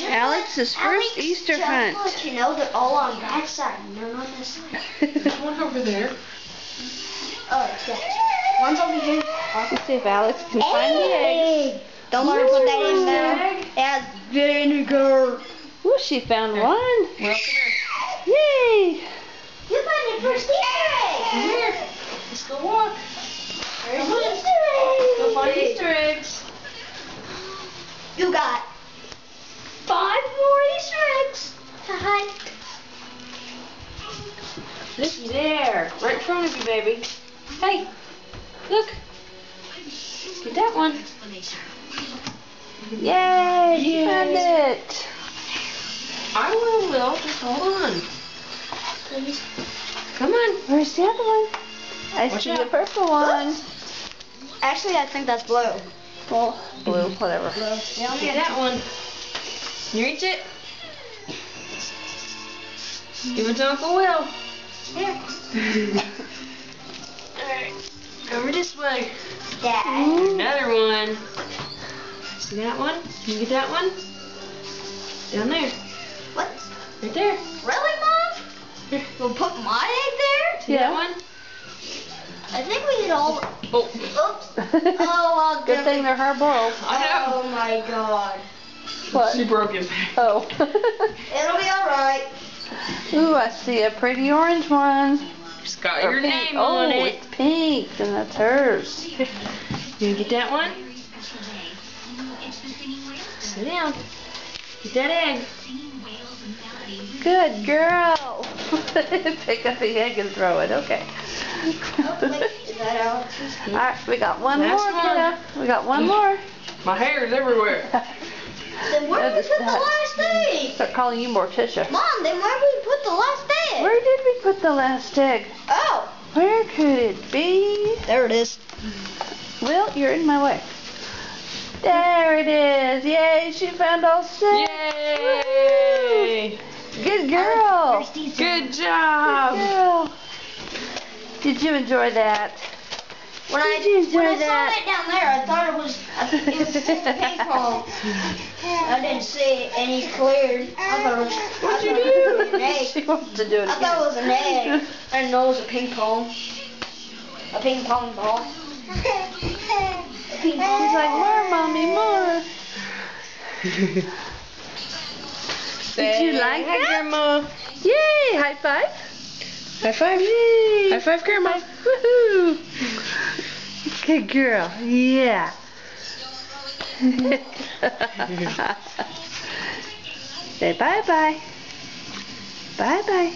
Alex's first Easter hunt. Let you know they're all on that side, none on this side. There's one over there. Oh, yeah. One's over here. Let's see if Alex can find the egg. Don't let her put that in there. It has vinegar. Ooh, she found one. Well, come here. Yay! You found your first Easter egg. Come here. Let's go walk. There's Come on. Easter eggs. Go find Easter eggs. You got 5 more Easter eggs to hunt. Looky there. Right in front of you, baby. Hey. Look. Get that one. Yay! You found it. I will. Just hold on. Come on. Where's the other one? I Watch see out. the purple one. Actually, I think that's blue. Well, blue, whatever. Get that one. Can you reach it? Give it to Uncle Will. Here. Alright. Over this way. Dad. Another one. See that one? Can you get that one? Down there. What? Right there. Really, Mom? Here. We'll put my egg there? See that one? I think we did all. Oh. Oops. Oh, I'll Good thing they're hard boiled. I know. Oh my God. What? She broke his. Oh. It'll be alright. Ooh, I see a pretty orange one. It's got Or your pink. name Oh, on it. it's pink, and that's hers. You gonna get that one? Sit down. Get that egg. Good girl. Pick up the egg and throw it. Okay. Oh, wait, is that Alex's? All right, we got one Last more, one. kiddo. We got one more. My hair is everywhere. Then where did we put the last egg? Start calling you Morticia. Mom, then where did we put the last egg? Where did we put the last egg? Oh, Where could it be? there it is. Will, you're in my way. There it is. Yay, she found all 6. Yay! Good girl. Good Good job. girl. Did you enjoy that? When Did you enjoy I saw that? it down there, I thought it was just a ping pong. I didn't see it any clear. I thought it was, What'd you it was an egg. She wants to do it I thought it again. was an egg. I didn't know it was a ping pong. A ping pong ball. A ping pong She's like, ball. more, mommy, more. Did you like Hi, that? Grandma. Yay, high five. High five. Yay. High five, Grandma. Woohoo. Good girl. Yeah. Say bye-bye. Bye-bye.